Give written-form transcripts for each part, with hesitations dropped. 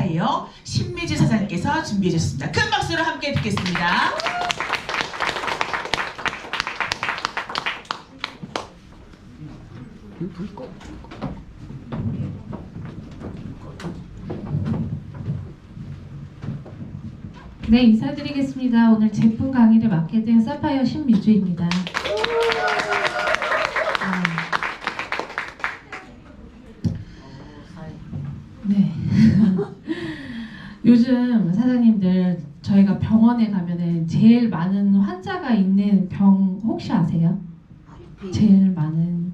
서파이어 신미지 사장님께서 준비해 주셨습니다. 큰 박수로 함께 듣겠습니다. 네, 인사드리겠습니다. 오늘 제품 강의를 맡게 된 서파이어 신미주입니다. 네. 요즘 사장님들 저희가 병원에 가면은 제일 많은 환자가 있는 병 혹시 아세요? 제일 많은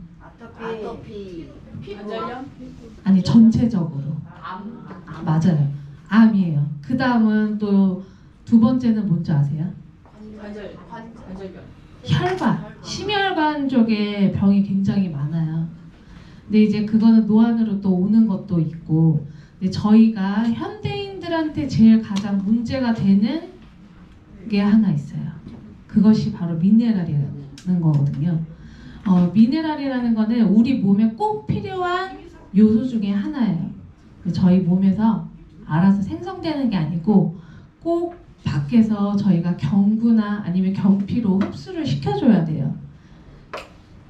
아토피. 관절염? 아니 전체적으로 맞아요. 암이에요. 그 다음은 또 두 번째는 뭔지 아세요? 관절염. 혈관, 심혈관 쪽에 병이 굉장히 많아요. 근데 이제 그거는 노안으로 또 오는 것도 있고, 근데 저희가 현대인들한테 제일 가장 문제가 되는 게 하나 있어요. 그것이 바로 미네랄이라는 거거든요. 미네랄이라는 거는 우리 몸에 꼭 필요한 요소 중에 하나예요. 저희 몸에서 알아서 생성되는 게 아니고 꼭 밖에서 저희가 경구나 아니면 경피로 흡수를 시켜줘야 돼요.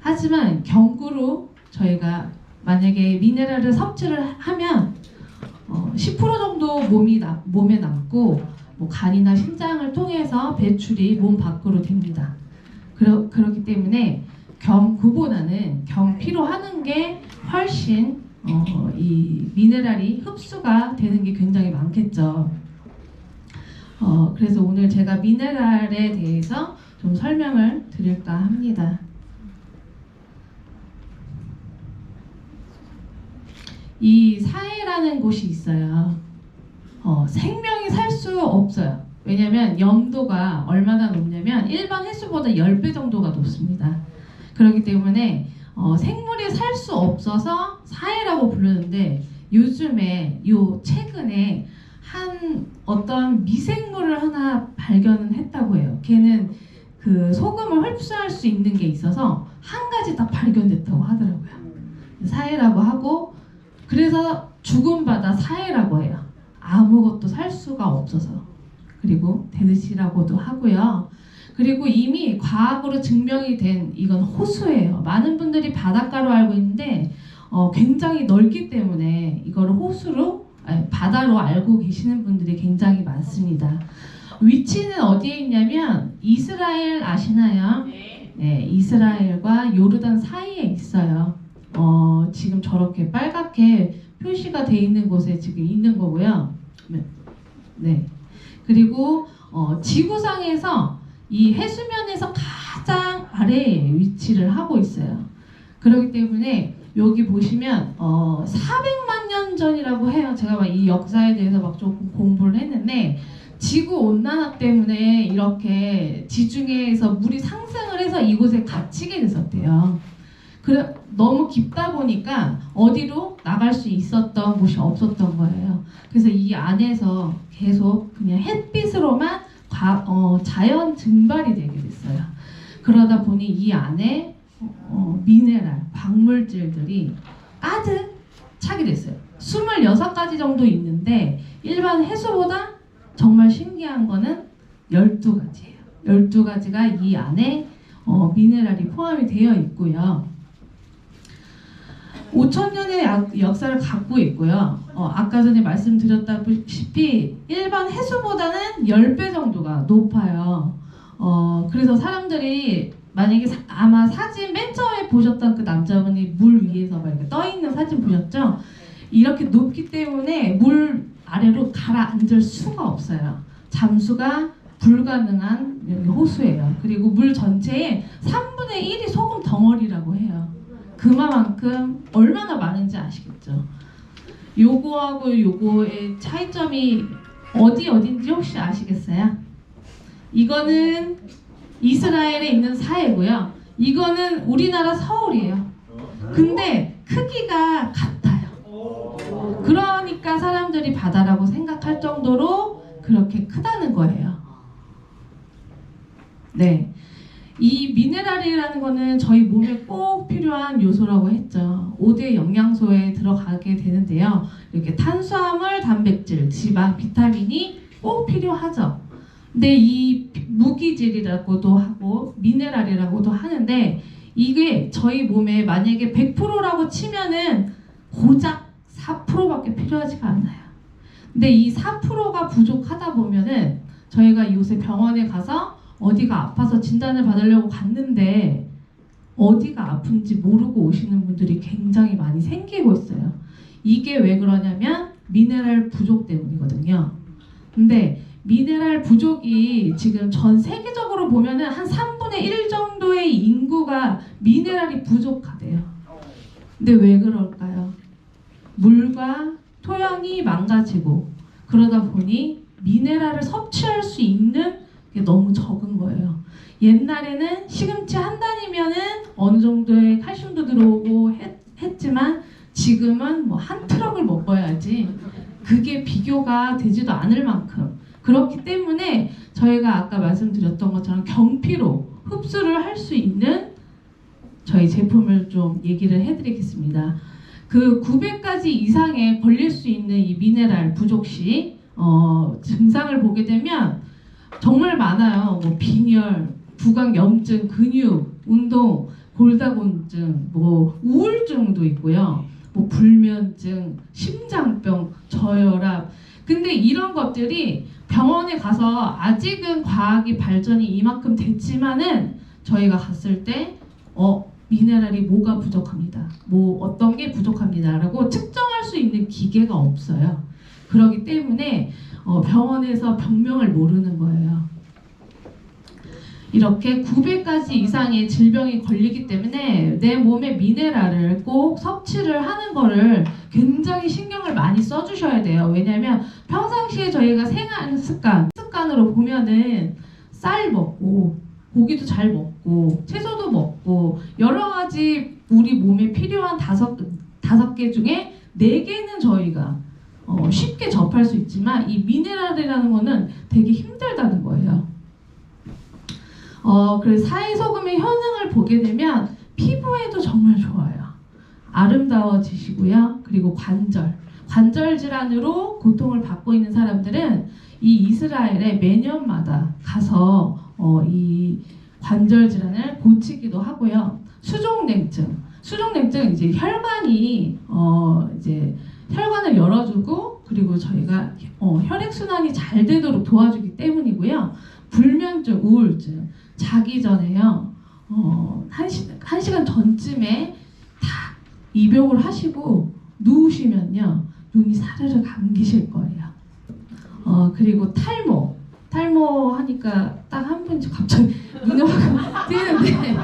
하지만 경구로 저희가 만약에 미네랄을 섭취를 하면 10% 정도 몸에 남고 뭐 간이나 심장을 통해서 배출이 몸 밖으로 됩니다. 그렇기 때문에 경구보다는 경피로 하는 게 훨씬 이 미네랄이 흡수가 되는 게 굉장히 많겠죠. 그래서 오늘 제가 미네랄에 대해서 좀 설명을 드릴까 합니다. 이 사해라는 곳이 있어요. 생명이 살 수 없어요. 왜냐면 염도가 얼마나 높냐면 일반 해수보다 10배 정도가 높습니다. 그렇기 때문에 생물이 살 수 없어서 사해라고 부르는데, 요즘에 최근에 한 어떤 미생물을 하나 발견을 했다고 해요. 걔는 그 소금을 흡수할 수 있는 게 있어서 한 가지 딱 발견됐다고 하더라고요. 사해라고 하고, 그래서 죽음바다 사해라고 해요. 아무것도 살 수가 없어서. 그리고 데드시라고도 하고요. 그리고 이미 과학으로 증명이 된 이건 호수예요. 많은 분들이 바닷가로 알고 있는데 굉장히 넓기 때문에 이거를 바다로 알고 계시는 분들이 굉장히 많습니다. 위치는 어디에 있냐면 이스라엘 아시나요? 네, 이스라엘과 요르단 사이에 있어요. 지금 저렇게 빨갛게 표시가 돼 있는 곳에 지금 있는 거고요. 네. 그리고 지구상에서 이 해수면에서 가장 아래에 위치를 하고 있어요. 그렇기 때문에 여기 보시면 400만 년 전이라고 해요. 제가 막 이 역사에 대해서 막 조금 공부를 했는데, 지구 온난화 때문에 이렇게 지중해에서 물이 상승을 해서 이곳에 갇히게 됐었대요. 너무 깊다 보니까 어디로 나갈 수 있었던 곳이 없었던 거예요. 그래서 이 안에서 계속 그냥 햇빛으로만 자연 증발이 되게 됐어요. 그러다 보니 이 안에 미네랄, 광물질들이 가득 차게 됐어요. 26가지 정도 있는데 일반 해수보다 정말 신기한 거는 12가지예요. 12가지가 이 안에 미네랄이 포함이 되어 있고요. 5,000년의 역사를 갖고 있고요. 아까 전에 말씀드렸다시피 일반 해수보다는 10배 정도가 높아요. 그래서 사람들이 만약에 아마 사진 맨 처음에 보셨던 그 남자분이 물 위에서 막 이렇게 떠 있는 사진 보셨죠? 이렇게 높기 때문에 물 아래로 가라앉을 수가 없어요. 잠수가 불가능한 호수예요. 그리고 물 전체의 3분의 1이 소금 덩어리라고 해요. 그만큼 얼마나 많은지 아시겠죠? 요거하고 요거의 차이점이 어딘지 혹시 아시겠어요? 이거는 이스라엘에 있는 사해고요. 이거는 우리나라 서울이에요. 근데 크기가 같아요. 그러니까 사람들이 바다라고 생각할 정도로 그렇게 크다는 거예요. 네. 이 미네랄이라는 거는 저희 몸에 꼭 필요한 요소라고 했죠. 5대 영양소에 들어가게 되는데요. 이렇게 탄수화물, 단백질, 지방, 비타민이 꼭 필요하죠. 근데 이 무기질이라고도 하고 미네랄이라고도 하는데 이게 저희 몸에 만약에 100%라고 치면은 고작 4%밖에 필요하지가 않아요. 근데 이 4%가 부족하다 보면은 저희가 요새 병원에 가서 어디가 아파서 진단을 받으려고 갔는데 어디가 아픈지 모르고 오시는 분들이 굉장히 많이 생기고 있어요. 이게 왜 그러냐면 미네랄 부족 때문이거든요. 근데 미네랄 부족이 지금 전 세계적으로 보면은 한 3분의 1 정도의 인구가 미네랄이 부족하대요. 근데 왜 그럴까요? 물과 토양이 망가지고 그러다 보니 미네랄을 섭취할 수 있는 게 너무 적은 거예요. 옛날에는 시금치 한 단이면은 어느 정도의 칼슘도 들어오고 했지만 지금은 뭐 한 트럭을 먹어야지 그게 비교가 되지도 않을 만큼 그렇기 때문에 저희가 아까 말씀드렸던 것처럼 경피로 흡수를 할 수 있는 저희 제품을 좀 얘기를 해드리겠습니다. 그 900가지 이상의 걸릴 수 있는 이 미네랄 부족 시 증상을 보게 되면 정말 많아요. 뭐 빈혈, 부강염증, 근육, 운동, 골다공증, 뭐 우울증도 있고요. 뭐 불면증, 심장병, 저혈압. 근데 이런 것들이 병원에 가서 아직은 과학이 발전이 이만큼 됐지만은 저희가 갔을 때 미네랄이 뭐가 부족합니다. 뭐 어떤 게 부족합니다라고 측정할 수 있는 기계가 없어요. 그렇기 때문에 병원에서 병명을 모르는 거예요. 이렇게 900가지 이상의 질병이 걸리기 때문에 내 몸에 미네랄을 꼭 섭취를 하는 거를 굉장히 신경을 많이 써주셔야 돼요. 왜냐하면 평상시에 저희가 생활 습관으로 보면은 쌀 먹고 고기도 잘 먹고 채소도 먹고 여러 가지 우리 몸에 필요한 다섯 개 중에 4개는 저희가 쉽게 접할 수 있지만 이 미네랄이라는 거는 되게 힘들다는 거예요. 그래서 사회소금의 효능을 보게 되면 피부에도 정말 좋아요. 아름다워지시고요. 그리고 관절 질환으로 고통을 받고 있는 사람들은 이 이스라엘에 매년마다 가서 이 관절 질환을 고치기도 하고요. 수족냉증 이제 혈관이 이제 혈관을 열어주고 그리고 저희가 혈액 순환이 잘 되도록 도와주기 때문이고요. 불면증, 우울증 자기 전에요. 1시간 전쯤에 다 입욕을 하시고 누우시면요 눈이 사르르 감기실 거예요. 그리고 탈모 하니까 딱 한 분 갑자기 눈이 확 뜨이는데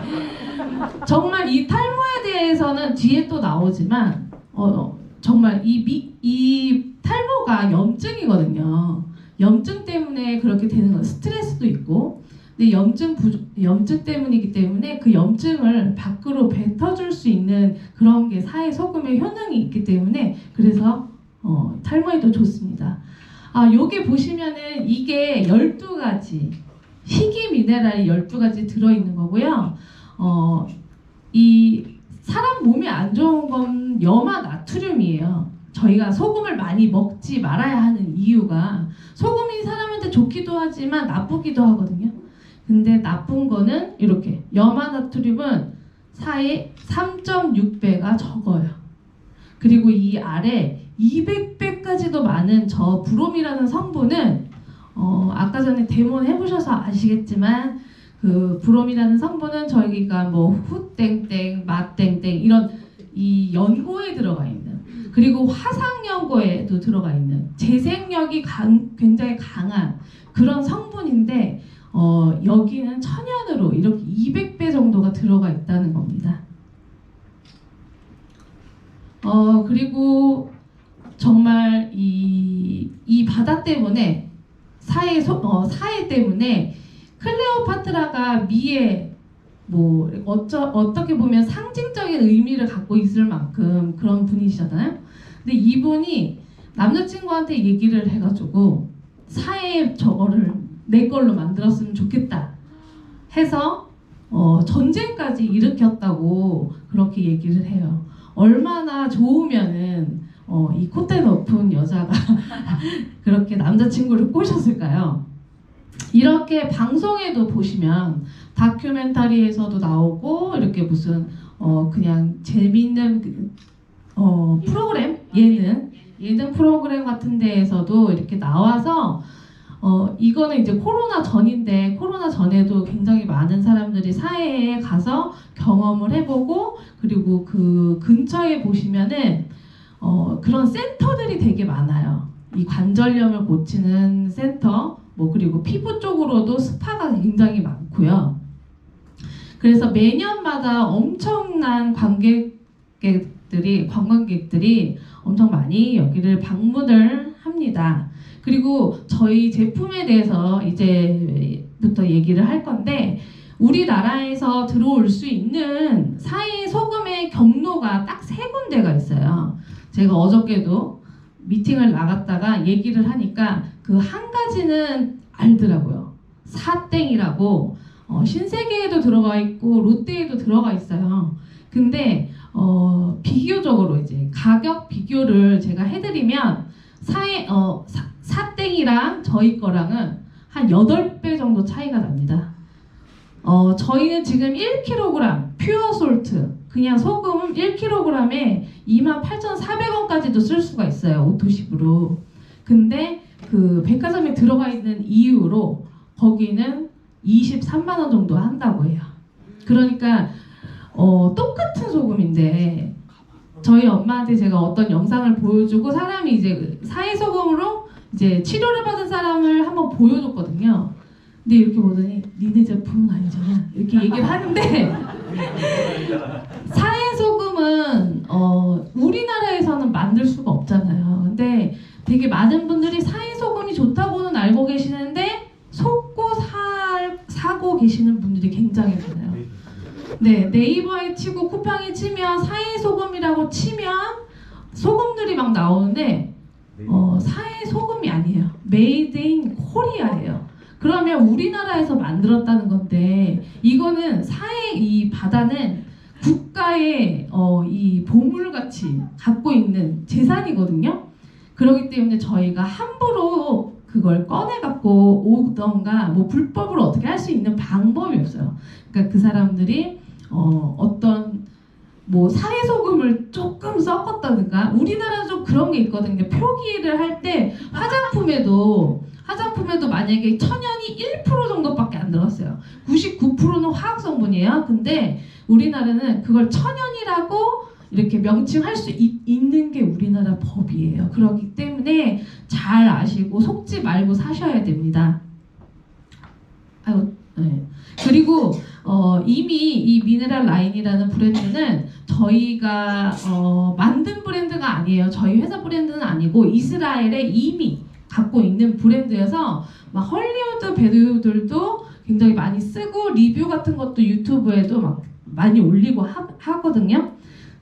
정말 이 탈모에 대해서는 뒤에 또 나오지만 정말 이 탈모가 염증이거든요. 염증 때문에 그렇게 되는 건 스트레스도 있고 근데 염증 때문이기 때문에 그 염증을 밖으로 뱉어줄 수 있는 그런 게 사회소금의 효능이 있기 때문에 그래서 탈모에도 좋습니다. 요게 보시면은 이게 12가지 희귀 미네랄이 12가지 들어있는 거고요. 이 사람 몸에 안 좋은 건 염화 나트륨이에요. 저희가 소금을 많이 먹지 말아야 하는 이유가 소금이 사람한테 좋기도 하지만 나쁘기도 하거든요. 근데 나쁜 거는 이렇게 염화 나트륨은 3.6배가 적어요. 그리고 이 아래 200배까지도 많은 저 브롬이라는 성분은 아까 전에 데몬 해보셔서 아시겠지만 그 브롬이라는 성분은 저희가 뭐 후땡땡, 맛땡땡 이런 이 연고에 들어가 있는 그리고 화상 연고에도 들어가 있는 재생력이 굉장히 강한 그런 성분인데 여기는 천연으로 이렇게 200배 정도가 들어가 있다는 겁니다. 그리고 정말 이 바다 때문에 사해 때문에 클레오파트라가 미에 뭐 어떻게 보면 상징적인 의미를 갖고 있을 만큼 그런 분이시잖아요. 근데 이분이 남자친구한테 얘기를 해가지고 사해 저거를 내 걸로 만들었으면 좋겠다 해서 전쟁까지 일으켰다고 그렇게 얘기를 해요. 얼마나 좋으면은 이 콧대 높은 여자가 그렇게 남자친구를 꼬셨을까요? 이렇게 방송에도 보시면 다큐멘터리에서도 나오고 이렇게 무슨 그냥 재미있는 프로그램 예능 프로그램 같은 데에서도 이렇게 나와서 이거는 이제 코로나 전인데 코로나 전에도 굉장히 많은 사람들이 사회에 가서 경험을 해보고 그리고 그 근처에 보시면은 그런 센터들이 되게 많아요. 이 관절염을 고치는 센터 뭐 그리고 피부 쪽으로도 스파가 굉장히 많고요. 그래서 매년마다 엄청난 관광객들이 엄청 많이 여기를 방문을 합니다. 그리고 저희 제품에 대해서 이제부터 얘기를 할 건데 우리나라에서 들어올 수 있는 사이 소금의 경로가 딱 3군데가 있어요. 제가 어저께도 미팅을 나갔다가 얘기를 하니까 그 한 가지는 알더라고요. 사땡이라고 신세계에도 들어가 있고 롯데에도 들어가 있어요. 근데 비교적으로 이제 가격 비교를 제가 해드리면 사땡이랑 저희 거랑은 한 8배 정도 차이가 납니다. 저희는 지금 1kg 퓨어 솔트 그냥 소금 1kg에 28,400원까지도 쓸 수가 있어요. 오토십으로. 근데 그 백화점에 들어가 있는 이유로 거기는 23만 원 정도 한다고 해요. 그러니까 똑같은 소금인데 저희 엄마한테 제가 어떤 영상을 보여주고 사람이 이제 사회소금으로 이제 치료를 받은 사람을 한번 보여줬거든요. 근데 이렇게 보더니 니네 제품은 아니잖아 이렇게 얘기를 하는데 사회소금은 우리나라에서는 만들 수가 없잖아요. 근데 되게 많은 분들이 사회소금이 좋다고는 알고 계시는데 속고 사고 계시는 분들이 굉장히 많아요. 네, 네이버에 치고 쿠팡에 치면 사회소금이라고 치면 소금들이 막 나오는데 사회소금이 아니에요. 메이드 인 코리아예요. 그러면 우리나라에서 만들었다는 건데 이거는 이 바다는 국가의 이 보물같이 갖고 있는 재산이거든요. 그렇기 때문에 저희가 함부로 그걸 꺼내 갖고 오던가 뭐 불법으로 어떻게 할 수 있는 방법이 없어요. 그러니까 그 사람들이 어떤 뭐 사회소금을 조금 섞었다든가 우리나라는 좀 그런 게 있거든요. 표기를 할 때 화장품에도 만약에 천연이 1% 정도밖에 안 들었어요. 99%는 화학 성분이에요. 근데 우리나라는 그걸 천연이라고 이렇게 명칭할 수 있는 게 우리나라 법이에요. 그렇기 때문에 잘 아시고 속지 말고 사셔야 됩니다. 아유, 네. 그리고 이미 이 미네랄 라인이라는 브랜드는 저희가 만든 브랜드가 아니에요. 저희 회사 브랜드는 아니고 이스라엘에 이미 갖고 있는 브랜드여서 막 헐리우드 배우들도 굉장히 많이 쓰고 리뷰 같은 것도 유튜브에도 막 많이 올리고 하거든요.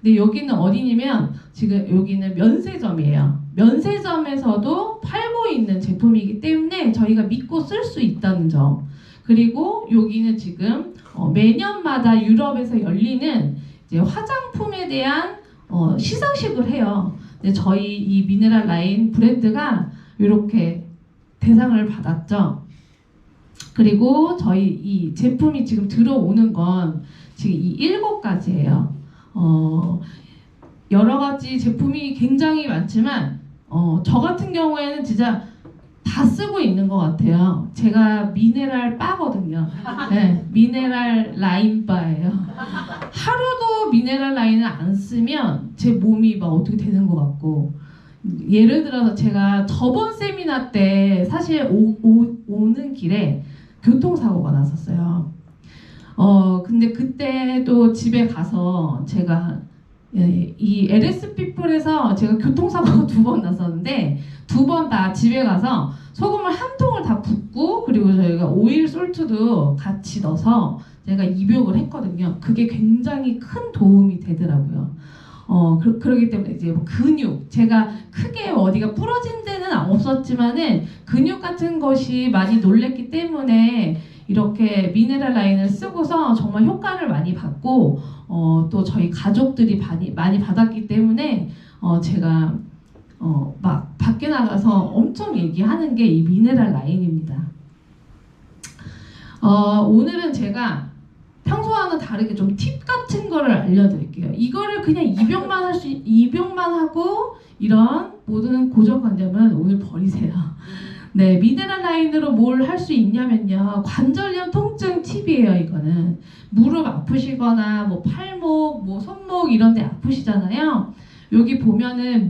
근데 여기는 어디냐면 지금 여기는 면세점이에요. 면세점에서도 팔고 있는 제품이기 때문에 저희가 믿고 쓸 수 있다는 점. 그리고 여기는 지금 매년마다 유럽에서 열리는 이제 화장품에 대한 시상식을 해요. 근데 저희 이 미네랄 라인 브랜드가 이렇게 대상을 받았죠. 그리고 저희 이 제품이 지금 들어오는 건 지금 이 7가지예요. 여러 가지 제품이 굉장히 많지만 저 같은 경우에는 진짜 다 쓰고 있는 것 같아요. 제가 미네랄 바거든요. 네, 미네랄 라인 바예요. 하루도 미네랄 라인을 안 쓰면 제 몸이 막 어떻게 되는 것 같고 예를 들어서 제가 저번 세미나 때 사실 오는 길에 교통사고가 났었어요. 근데 그때도 집에 가서 제가 이 LS 피플에서 제가 교통사고가 2번 났었는데 2번 다 집에 가서 소금을 한 통을 다 붓고 그리고 저희가 오일 솔트도 같이 넣어서 제가 입욕을 했거든요. 그게 굉장히 큰 도움이 되더라고요. 그러기 때문에 이제 뭐 근육 제가 크게 어디가 부러진 데는 없었지만은 근육 같은 것이 많이 놀랬기 때문에 이렇게 미네랄 라인을 쓰고서 정말 효과를 많이 받고 또 저희 가족들이 많이 받았기 때문에 제가 막 밖에 나가서 엄청 얘기하는 게 이 미네랄 라인입니다. 오늘은 제가 평소와는 다르게 좀 팁 같은 거를 알려드릴게요. 이거를 그냥 입용만 하고 이런 모든 고정관념은 오늘 버리세요. 네, 미네랄 라인으로 뭘 할 수 있냐면요. 관절염 통증 팁이에요, 이거는. 무릎 아프시거나 뭐 팔목, 뭐 손목 이런 데 아프시잖아요. 여기 보면은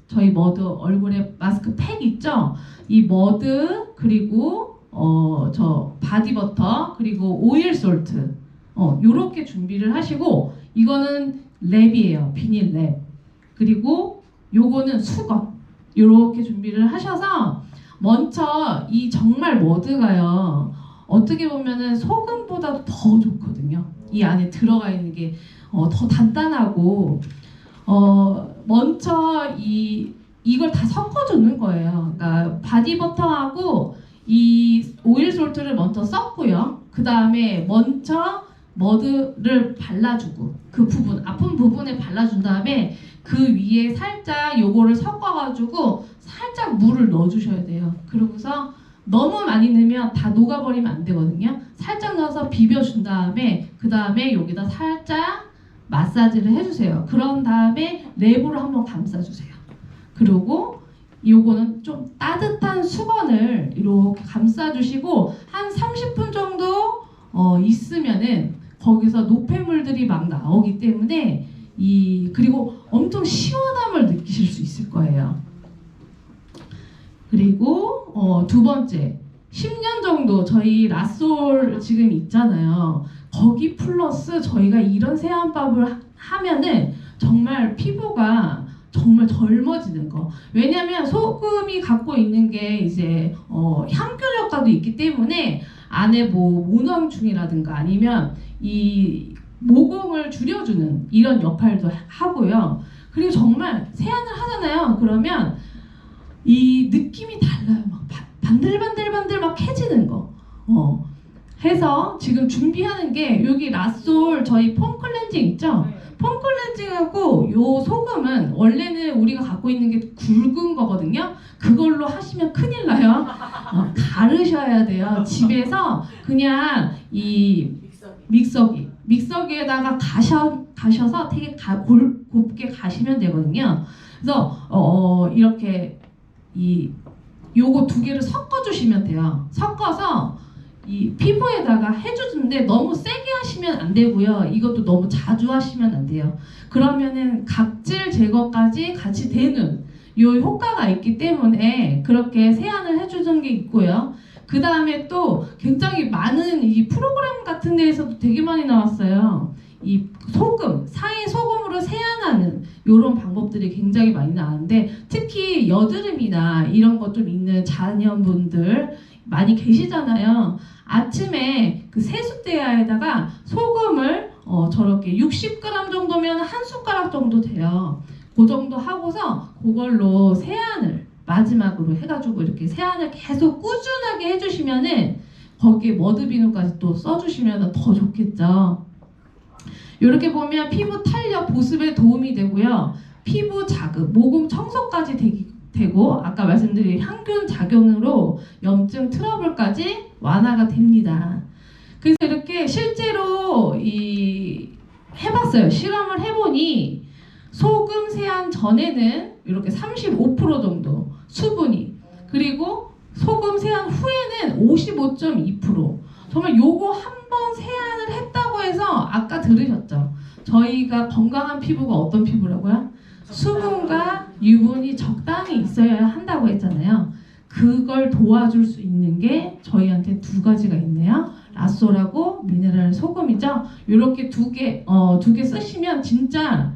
저희 머드 얼굴에 마스크 팩 있죠? 이 머드 그리고 저 바디버터 그리고 오일 솔트 요렇게 준비를 하시고 이거는 랩이에요. 비닐 랩. 그리고 요거는 수건. 요렇게 준비를 하셔서 먼저 이 정말 머드가요. 어떻게 보면은 소금보다도 더 좋거든요. 이 안에 들어가 있는 게 더 단단하고 먼저 이걸 다 섞어주는 거예요. 그러니까 바디버터하고 이 오일 솔트를 먼저 썼고요. 그 다음에 먼저 머드를 발라주고 그 부분 아픈 부분에 발라준 다음에 그 위에 살짝 요거를 섞어가지고 살짝 물을 넣어주셔야 돼요. 그러고서 너무 많이 넣으면 다 녹아버리면 안 되거든요. 살짝 넣어서 비벼준 다음에 그 다음에 여기다 살짝 마사지를 해주세요. 그런 다음에 랩으로 한번 감싸주세요. 그리고 요거는 좀 따뜻한 수건을 이렇게 감싸주시고 한 30분 정도 있으면은 거기서 노폐물들이 막 나오기 때문에 그리고 엄청 시원함을 느끼실 수 있을 거예요. 그리고 두 번째 10년 정도 저희 라솔 지금 있잖아요. 거기 플러스 저희가 이런 세안법을 하면은 정말 피부가 정말 젊어지는 거. 왜냐면 소금이 갖고 있는 게 이제 향균 효과도 있기 때문에 안에 뭐 모낭충이라든가 아니면 이 모공을 줄여주는 이런 역할도 하고요. 그리고 정말 세안을 하잖아요. 그러면 이 느낌이 달라요. 막 반들반들반들 막 캐지는 거. 해서 지금 준비하는 게 여기 라솔 저희 폼 클렌징 있죠? 폼 클렌징하고 요 소금은 원래는 우리가 갖고 있는 게 굵은 거거든요. 그걸로 하시면 큰일 나요. 가르셔야 돼요. 집에서 그냥 이 믹서기에다가 가셔서 되게 곱게 가시면 되거든요. 그래서 이렇게 요거 두 개를 섞어 주시면 돼요. 섞어서 이 피부에다가 해주는데 너무 세게 하시면 안 되고요. 이것도 너무 자주 하시면 안 돼요. 그러면은 각질 제거까지 같이 되는 요 효과가 있기 때문에 그렇게 세안을 해주는 게 있고요. 그 다음에 또 굉장히 많은 이 프로그램 같은 데에서도 되게 많이 나왔어요. 이 소금, 사이 소금으로 세안하는 이런 방법들이 굉장히 많이 나왔는데 특히 여드름이나 이런 것 좀 있는 자녀분들 많이 계시잖아요. 아침에 그 세숫대야에다가 소금을 저렇게 60g 정도면 한 숟가락 정도 돼요. 그 정도 하고서 그걸로 세안을 마지막으로 해가지고 이렇게 세안을 계속 꾸준하게 해주시면은 거기에 머드 비누까지 또 써주시면 더 좋겠죠. 이렇게 보면 피부 탄력 보습에 도움이 되고요. 피부 자극, 모공 청소까지 되고 아까 말씀드린 향균 작용으로 염증 트러블까지 완화가 됩니다. 그래서 이렇게 실제로 해봤어요. 실험을 해보니 소금 세안 전에는 이렇게 35% 정도 수분이 그리고 소금 세안 후에는 55.2% 정말 요거 한 번 세안을 했다고 해서 아까 들으셨죠? 저희가 건강한 피부가 어떤 피부라고요? 수분과 유분이 적당히 있어야 한다고 했잖아요. 그걸 도와줄 수 있는 게 저희한테 두 가지가 있네요. 라솔하고 미네랄 소금이죠. 이렇게 두 개 쓰시면 진짜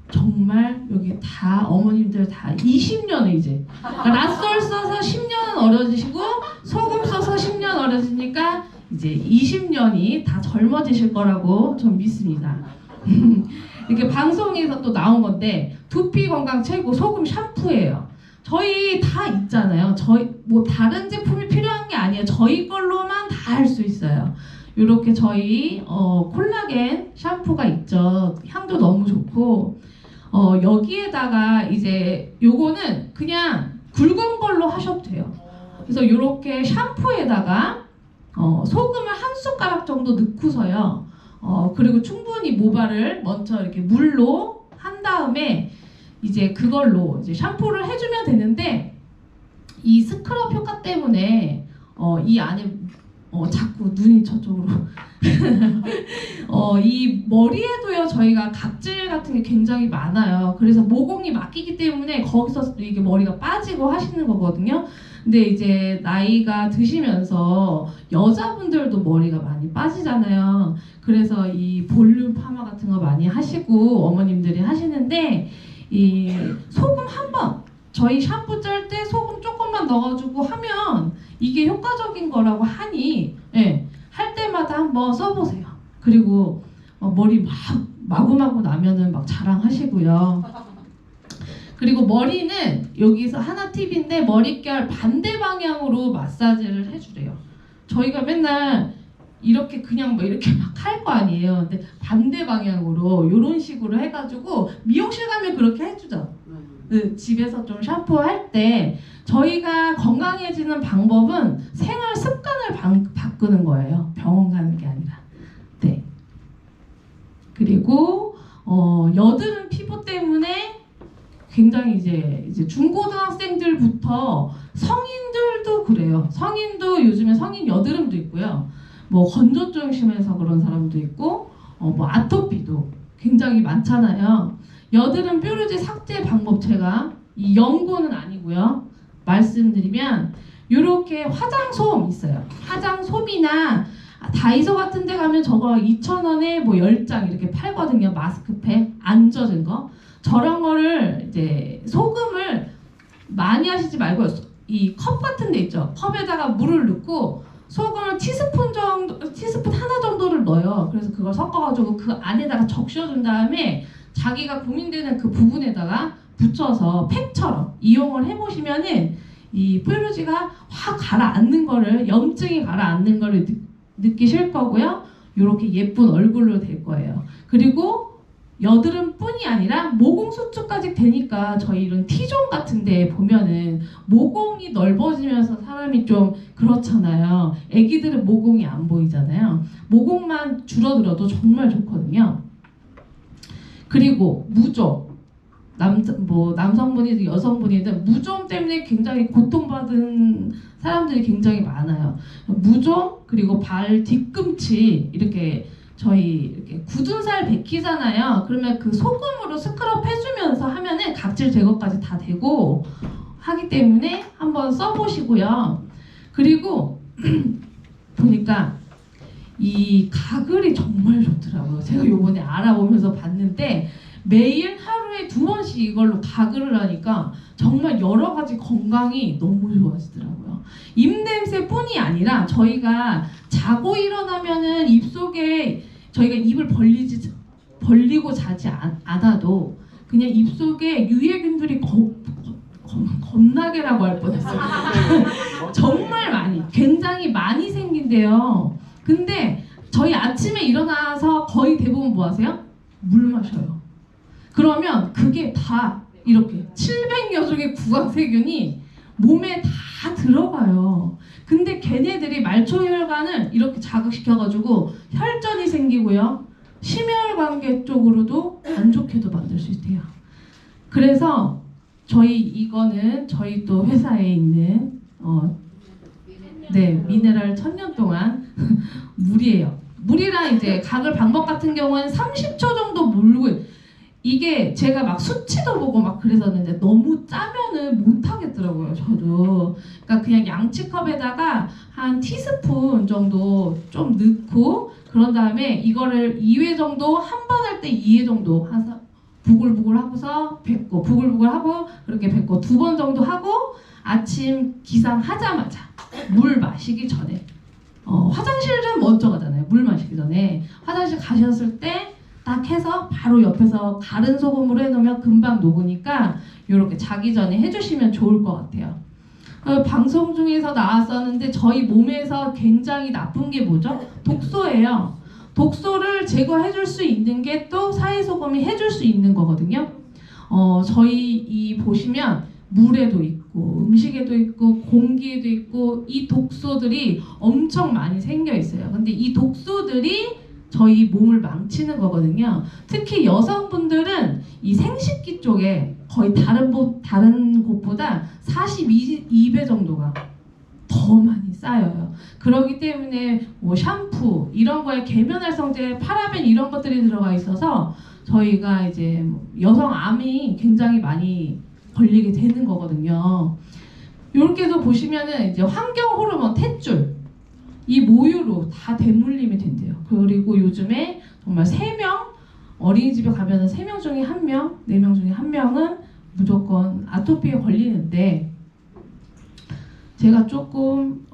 정말 여기 다 어머님들 다 20년을 이제 그러니까 라솔 써서 10년은 어려지시고 소금 써서 10년 어려지니까 이제 20년이 다 젊어지실 거라고 전 믿습니다. 이렇게 방송에서 또 나온 건데 두피 건강 최고 소금 샴푸예요. 저희 다 있잖아요. 저희 뭐 다른 제품이 필요한 게 아니에요. 저희 걸로만 다 할 수 이렇게 저희 콜라겐 샴푸가 있죠. 향도 너무 좋고 여기에다가 이제 요거는 그냥 굵은 걸로 하셔도 돼요. 그래서 이렇게 샴푸에다가 소금을 한 숟가락 정도 넣고서요. 그리고 충분히 모발을 먼저 이렇게 물로 한 다음에 이제 그걸로 이제 샴푸를 해주면 되는데 이 스크럽 효과 때문에 이 안에 자꾸 눈이 저쪽으로 이 머리에도요 저희가 각질 같은 게 굉장히 많아요. 그래서 모공이 막히기 때문에 거기서 이게 머리가 빠지고 하시는 거거든요. 근데 이제 나이가 드시면서 여자분들도 머리가 많이 빠지잖아요. 그래서 이 볼륨 파마 같은 거 많이 하시고 어머님들이 하시는데 이 소금 한번 저희 샴푸 짤 때 소금 조금만 넣어가지고 하면 이게 효과적인 거라고 하니 할 때마다 한번 써보세요. 그리고 머리 막 마구마구 나면은 막 자랑하시고요. 그리고 머리는 여기서 하나 팁인데 머릿결 반대 방향으로 마사지를 해주래요. 저희가 맨날 이렇게 그냥 뭐 이렇게 막 할 거 아니에요. 근데 반대 방향으로 이런 식으로 해가지고 미용실 가면 그렇게 해주죠. 집에서 좀 샴푸할 때 저희가 건강해지는 방법은 생활 습관을 바꾸는 거예요. 병원 가는 게 아니라. 네. 그리고 여드름 피부 때문에 굉장히 이제 중고등학생들부터 성인들도 그래요. 성인도 요즘에 성인 여드름도 있고요. 뭐 건조증 심해서 그런 사람도 있고 뭐 아토피도 굉장히 많잖아요. 여드름 뾰루지 삭제 방법 제가 이 연고는 아니고요. 말씀드리면 이렇게 화장솜 있어요. 화장솜이나 다이소 같은 데 가면 저거 2,000원에 뭐 10장 이렇게 팔거든요. 마스크팩 안 젖은 거. 저런 거를 이제 소금을 많이 하시지 말고 이 컵 같은 데 있죠. 컵에다가 물을 넣고 소금을 티스푼 하나 정도를 넣어요. 그래서 그걸 섞어가지고 그 안에다가 적셔준 다음에 자기가 고민되는 그 부분에다가 붙여서 팩처럼 이용을 해보시면은 이 뾰루지가 확 가라앉는 거를, 염증이 가라앉는 거를 느끼실 거고요. 이렇게 예쁜 얼굴로 될 거예요. 그리고 여드름뿐이 아니라 모공 수축까지 되니까 저희 이런 T존 같은 데 보면은 모공이 넓어지면서 사람이 좀 그렇잖아요. 애기들은 모공이 안 보이잖아요. 모공만 줄어들어도 정말 좋거든요. 그리고 무좀, 남성분이든 여성분이든 무좀 때문에 굉장히 고통받은 사람들이 굉장히 많아요. 무좀, 그리고 발 뒤꿈치 이렇게 저희 이렇게 굳은 살 벗기잖아요. 그러면 그 소금으로 스크럽 해주면서 하면은 각질 제거까지 다 되고 하기 때문에 한번 써보시고요. 그리고 보니까 이 가글이 정말 좋더라고요. 제가 요번에 알아보면서 봤는데 매일 하루에 2번씩 이걸로 가글을 하니까 정말 여러 가지 건강이 너무 좋아지더라고요. 입냄새뿐이 아니라 저희가 자고 일어나면은 입속에 저희가 입을 벌리고 자지 않아도 그냥 입속에 유해균들이 겁나게라고 할 뻔했어요. 정말 많이, 굉장히 많이 생긴대요. 근데 저희 아침에 일어나서 거의 대부분 뭐 하세요? 물 마셔요. 그러면 그게 다 이렇게 700여 종의 구강세균이 몸에 다 들어가요. 근데 걔네들이 말초혈관을 이렇게 자극시켜가지고 혈전이 생기고요. 심혈관계 쪽으로도 안 좋게도 만들 수 있대요. 그래서 저희 이거는 저희 또 회사에 있는 미네랄 1000년 동안 물이에요. 물이랑 이제 가글 방법 같은 경우는 30초 정도 물고, 이게 제가 막 수치도 보고 막 그랬었는데 너무 짜면은 못 하겠더라고요, 저도. 그러니까 그냥 양치컵에다가 한 티스푼 정도 좀 넣고, 그런 다음에 이거를 2회 정도, 한 번 할 때 2회 정도 해서 부글부글 하고서 뱉고, 부글부글 하고 그렇게 뱉고 2번 정도 하고, 아침 기상하자마자 물 마시기 전에 화장실은 먼저 가잖아요. 물 마시기 전에 화장실 가셨을 때 딱 해서 바로 옆에서 가른 소금으로 해놓으면 금방 녹으니까 이렇게 자기 전에 해주시면 좋을 것 같아요. 방송 중에서 나왔었는데 저희 몸에서 굉장히 나쁜 게 뭐죠? 독소예요. 독소를 제거해줄 수 있는 게 또 사회소금이 해줄 수 있는 거거든요. 저희 이 보시면 물에도 있고 음식에도 있고 공기에도 있고 이 독소들이 엄청 많이 생겨 있어요. 근데 이 독소들이 저희 몸을 망치는 거거든요. 특히 여성분들은 이 생식기 쪽에 거의 다른 곳보다 42배 정도가 더 많이 쌓여요. 그렇기 때문에 뭐 샴푸 이런 거에 계면활성제, 파라벤 이런 것들이 들어가 있어서 저희가 이제 여성 암이 굉장히 많이 걸리게 되는 거거든요. 이렇게도 보시면은 이제 환경 호르몬 탯줄 이 모유로 다 대물림이 된대요. 그리고 요즘에 정말 3명 어린이집에 가면은 3명 중에 1명, 4명 중에 1명은 무조건 아토피에 걸리는데 제가 조금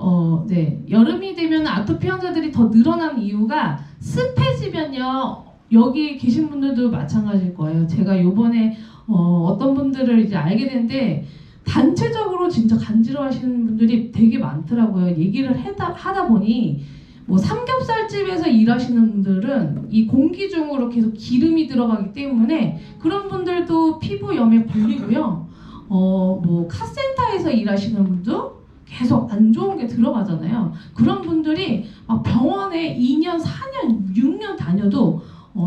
여름이 되면 아토피 환자들이 더 늘어나는 이유가 습해지면요. 여기 계신 분들도 마찬가지일 거예요. 제가 요번에 어떤 분들을 이제 알게 됐는데 단체적으로 진짜 간지러워하시는 분들이 되게 많더라고요. 얘기를 하다 보니 뭐 삼겹살집에서 일하시는 분들은 이 공기 중으로 계속 기름이 들어가기 때문에 그런 분들도 피부염에 걸리고요. 뭐 카센터에서 일하시는 분도 계속 안 좋은 게 들어가잖아요. 그런 분들이 막 병원에 2년, 4년, 6년 다녀도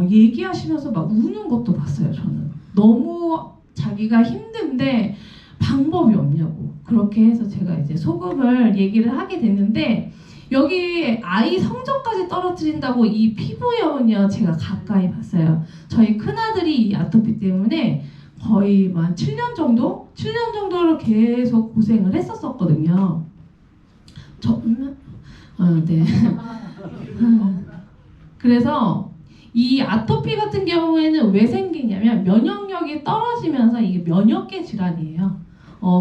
얘기하시면서 막 우는 것도 봤어요. 저는 너무 자기가 힘든데 방법이 없냐고 그렇게 해서 제가 이제 소금을 얘기를 하게 됐는데 여기 아이 성적까지 떨어뜨린다고 이 피부염은요 제가 가까이 봤어요. 저희 큰아들이 이 아토피 때문에 거의 한 7년 정도를 계속 고생을 했었거든요. 네. 그래서 이 아토피 같은 경우에는 왜 생기냐면 면역력이 떨어지면서 이게 면역계 질환이에요.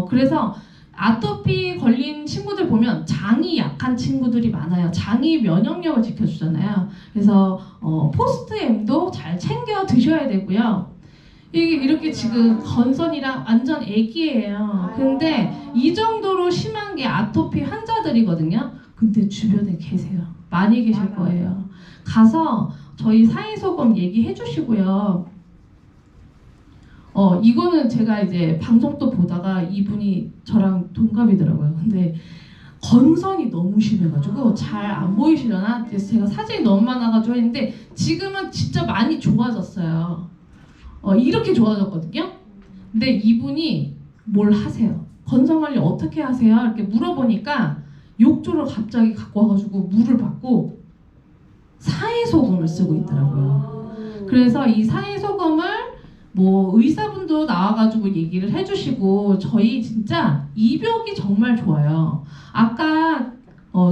그래서 아토피 걸린 친구들 보면 장이 약한 친구들이 많아요. 장이 면역력을 지켜주잖아요. 그래서 포스트엠도 잘 챙겨 드셔야 되고요. 이게 이렇게 지금 건선이랑 완전 애기예요. 근데 이 정도로 심한 게 아토피 환자들이거든요. 근데 주변에 계세요. 많이 계실 거예요. 가서 저희 사회소금 얘기해 주시고요. 이거는 제가 이제 방송도 보다가 이분이 저랑 동갑이더라고요. 근데 건선이 너무 심해가지고 잘 안 보이시려나? 그래서 제가 사진이 너무 많아가지고 했는데 지금은 진짜 많이 좋아졌어요. 이렇게 좋아졌거든요. 근데 이분이 뭘 하세요? 건선 관리 어떻게 하세요? 이렇게 물어보니까 욕조를 갑자기 갖고 와가지고 물을 받고 사해소금을 쓰고 있더라고요. 그래서 이 사해소금을 뭐 의사분도 나와가지고 얘기를 해주시고 저희 진짜 이벽이 정말 좋아요. 아까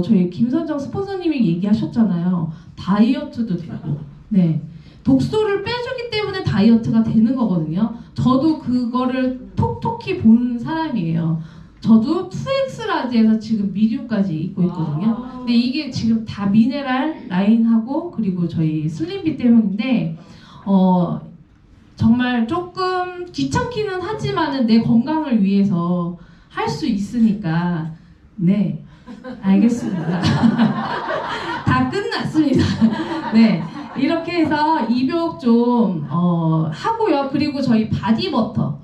저희 김선정 스폰서님이 얘기하셨잖아요. 다이어트도 되고 네. 독소를 빼주기 때문에 다이어트가 되는 거거든요. 저도 그거를 톡톡히 본 사람이에요. 저도 2X 라지에서 지금 미디움까지 입고 있거든요. 근데 이게 지금 다 미네랄 라인하고 그리고 저희 슬림fit 때문인데 정말 조금 귀찮기는 하지만은 내 건강을 위해서 할 수 있으니까 네 알겠습니다. 다 끝났습니다. 네. 이렇게 해서 입욕 좀 하고요. 그리고 저희 바디버터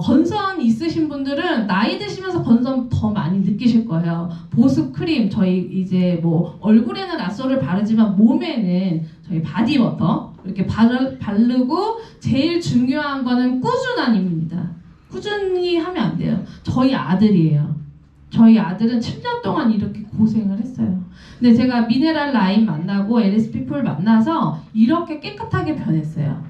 건선 있으신 분들은 나이 드시면서 건선 더 많이 느끼실 거예요. 보습 크림 저희 이제 뭐 얼굴에는 라쏘를 바르지만 몸에는 저희 바디버터 이렇게 바르고 제일 중요한 거는 꾸준함입니다. 꾸준히 하면 안 돼요. 저희 아들이에요. 저희 아들은 7년 동안 이렇게 고생을 했어요. 근데 제가 미네랄 라인 만나고 LS 피플 만나서 이렇게 깨끗하게 변했어요.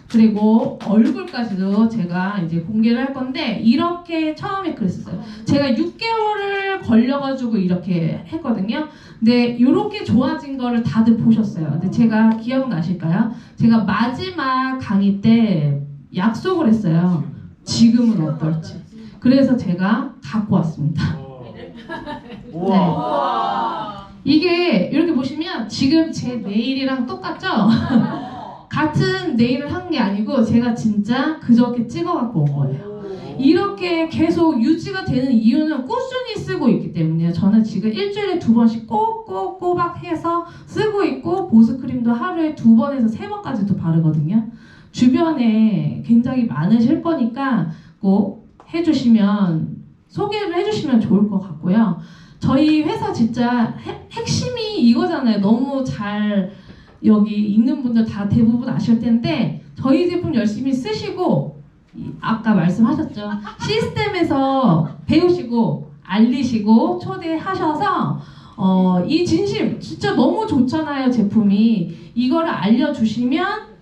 그리고 얼굴까지도 제가 이제 공개를 할 건데 이렇게 처음에 그랬었어요. 제가 6개월을 걸려가지고 이렇게 했거든요. 근데 이렇게 좋아진 거를 다들 보셨어요. 근데 제가 기억나실까요? 제가 마지막 강의 때 약속을 했어요. 지금은 어떨지. 그래서 제가 갖고 왔습니다. 네. 이게 이렇게 보시면 지금 제 네일이랑 똑같죠? 같은 네일을 한 게 아니고 제가 진짜 그저께 찍어 갖고 온 거예요. 이렇게 계속 유지가 되는 이유는 꾸준히 쓰고 있기 때문이에요. 저는 지금 일주일에 2번씩 꼬박 해서 쓰고 있고 보습크림도 하루에 2번에서 3번까지도 바르거든요. 주변에 굉장히 많으실 거니까 꼭 해주시면 소개를 해주시면 좋을 것 같고요. 저희 회사 진짜 핵심이 이거잖아요. 너무 잘 여기 있는 분들 다 대부분 아실 텐데 저희 제품 열심히 쓰시고 아까 말씀하셨죠. 시스템에서 배우시고 알리시고 초대하셔서 이 진심 진짜 너무 좋잖아요. 제품이 이거를 알려주시면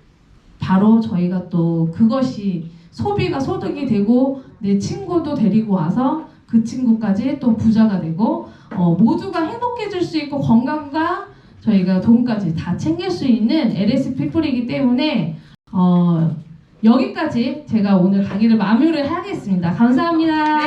바로 저희가 또 그것이 소비가 소득이 되고 내 친구도 데리고 와서 그 친구까지 또 부자가 되고 모두가 행복해질 수 있고 건강과 저희가 돈까지 다 챙길 수 있는 LS 피플이기 때문에 여기까지 제가 오늘 강의를 마무리하겠습니다. 감사합니다.